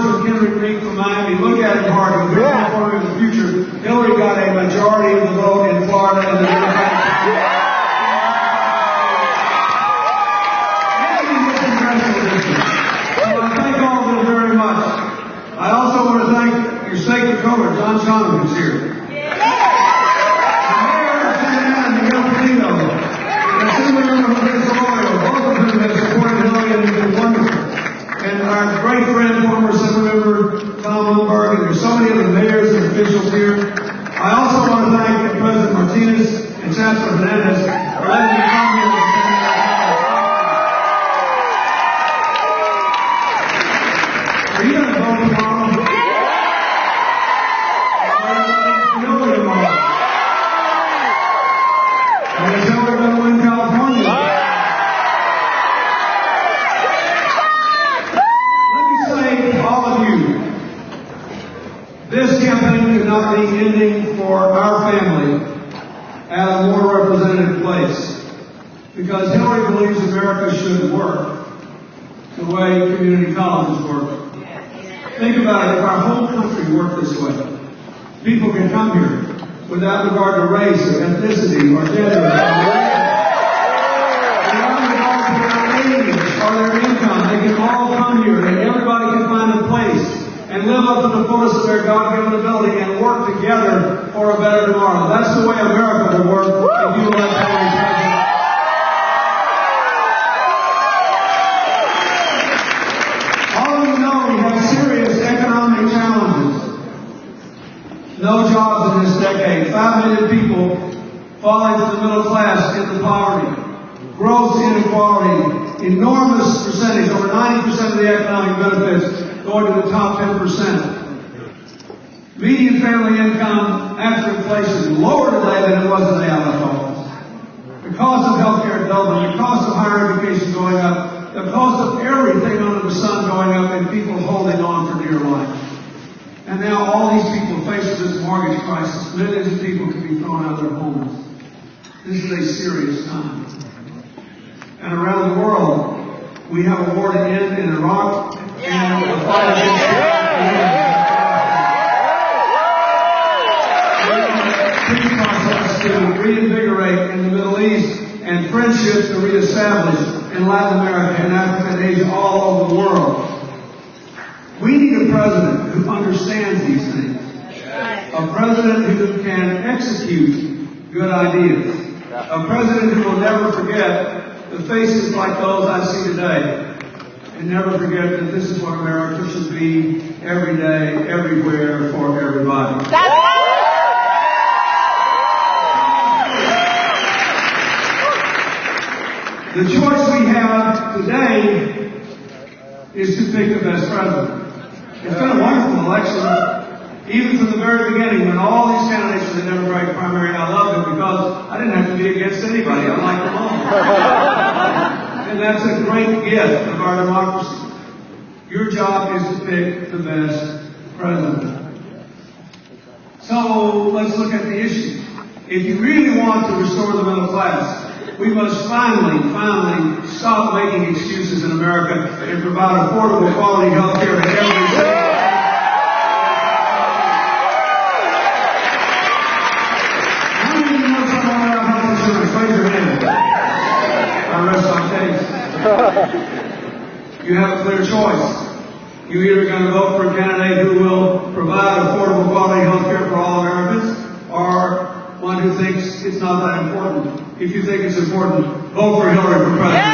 Congressman Henry Reed from Miami, look at him hard. He'll be for in the future. Hillary got a majority of the vote in Florida and the Democrats. I also want to thank your state controller, John Shannon, who's here. The mayor of Santa Ana, Miguel Petito, and Assemblymember Chris Arroyo, both of whom have supported Hillary and have been wonderful. And our great friend, former Assemblymember Tom Lundberg, and there's so many other mayors and officials here. I also want to thank President Martinez and Chancellor Hernandez for letting me come here. Are you going to vote tomorrow? This campaign could not be ending for our family at a more representative place, because Hillary believes America should work the way community colleges work. Think about it, if our whole country worked this way, people can come here without regard to race or ethnicity or gender, without regard to their age or their income. They can all come here and everybody can find a place and live up to the fullest of their God-given ability and work together for a better tomorrow. That's the way America will work if you elect Hillary president. All of you know we have serious economic challenges. No jobs in this decade. 5 million people falling to the middle class into poverty. Gross inequality. Enormous percentage, over 90% of the economic benefits going to the top 10%. Median family income after inflation lower today than it was in the IMF. The cost of healthcare doubling, the cost of higher education going up, the cost of everything under the sun going up, and people holding on for dear life. And now all these people faced with this mortgage crisis, millions of people could be thrown out of their homes. This is a serious time. And around the world, we have a war to end in Iraq, and the fight against peace process to reinvigorate in the Middle East, and friendships to reestablish in Latin America and Africa and Asia, all over the world. We need a president who understands these things. A president who can execute good ideas. A president who will never forget the faces like those I see today. And never forget that this is what America should be every day, everywhere, for everybody. The choice we have today is to pick the best president. It's been a wonderful election, even from the very beginning, when all these candidates for the Democratic primary, I loved it because I didn't have to be against anybody. I liked them all. And that's a great gift of our democracy. Your job is to pick the best president. So let's look at the issue. If you really want to restore the middle class, we must finally stop making excuses in America and provide affordable, quality health care to every citizen. How many of you know something about health insurance? Raise your hand. I rest my case. You have a clear choice. You're either going to vote for a candidate who will provide affordable, quality health care for all Americans, or one who thinks it's not that important. If you think it's important, vote for Hillary for president.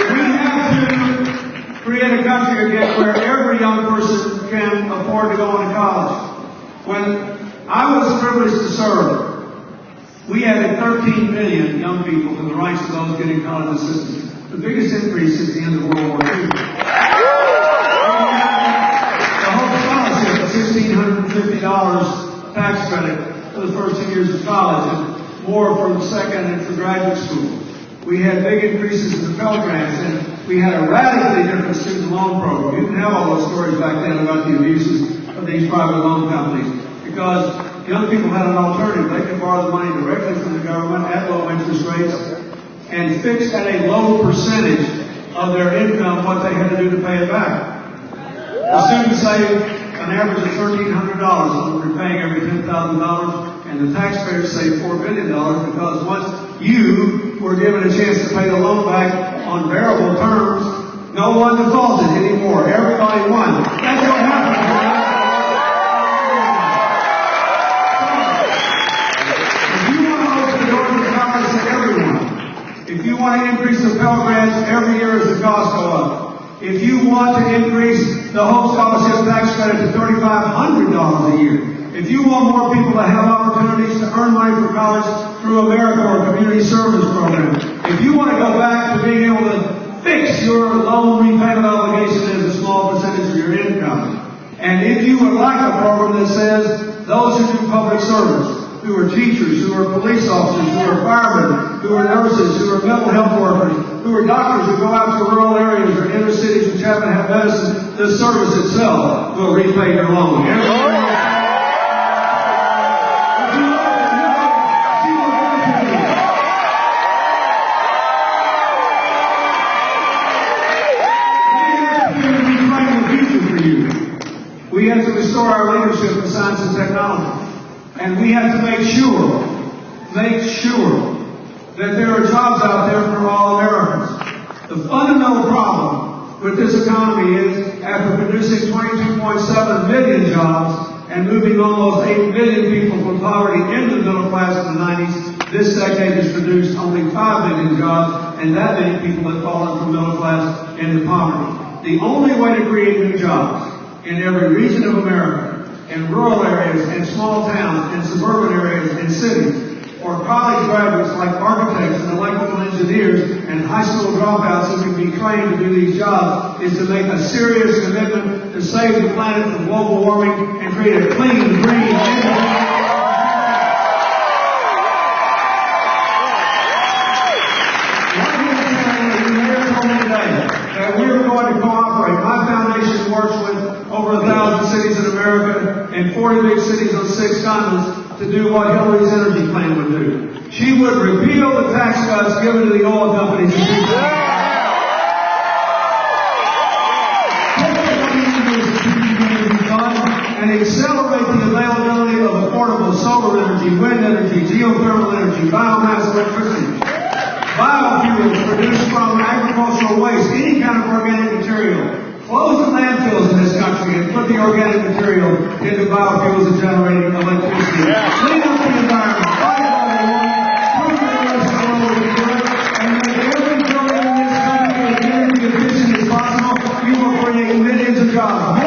We have to create a country again where every young person can afford to go into college. When I was privileged to serve, we added 13 million young people to the ranks of those getting college assistance. The biggest increase since the end of World War II. $1,650 tax credit for the first 2 years of college, and more for the second and for graduate school. We had big increases in the Pell Grants, and we had a radically different student loan program. You didn't have all those stories back then about the abuses of these private loan companies, because young people had an alternative. They could borrow the money directly from the government at low interest rates, and fixed at a low percentage of their income what they had to do to pay it back. The students save an average of $1,300 on repaying every $10,000, and the taxpayers save $4 billion because once you were given a chance to pay the loan back on variable terms, no one defaulted anymore. Everybody won. That's what happened. If you want to increase the Pell Grants every year as the costs go up, if you want to increase the Hope Scholarship tax credit to $3,500 a year, if you want more people to have opportunities to earn money for college through America or community service program, if you want to go back to being able to fix your loan repayment obligation as a small percentage of your income, and if you would like a program that says those who do public service, who are teachers, who are police officers, who are firemen, who are nurses, who are mental health workers, who are doctors who go out to rural areas or inner cities which happen to have medicine, the service itself will repay your loan. We have to restore our leadership in science and technology. And we have to make sure that there are jobs out there for all Americans. The fundamental problem with this economy is after producing 22.7 million jobs and moving almost 8 million people from poverty into the middle class in the 90s, this decade has produced only 5 million jobs, and that many people have fallen from middle class into poverty. The only way to create new jobs in every region of America, in rural areas, in small towns, in suburban areas, in cities, or college graduates like architects and electrical engineers and high school dropouts who can be trained to do these jobs, is to make a serious commitment to save the planet from global warming and create a clean, green, that we're going to cooperate. My foundation works with over 1,000 cities in America and 40 big cities on 6 continents to do what Hillary's energy plan would do. She would repeal the tax cuts given to the oil companies and accelerate the availability of affordable solar energy, wind energy, geothermal energy, biomass electricity, biofuels produced from agricultural waste, any kind of organic material. Close the landfills in this country and put the organic material into biofuels and generating electricity. Clean up the environment, fight global warming, prove the rest of the world we can do it, and make every building in this country as energy efficient as possible. You will create millions of jobs.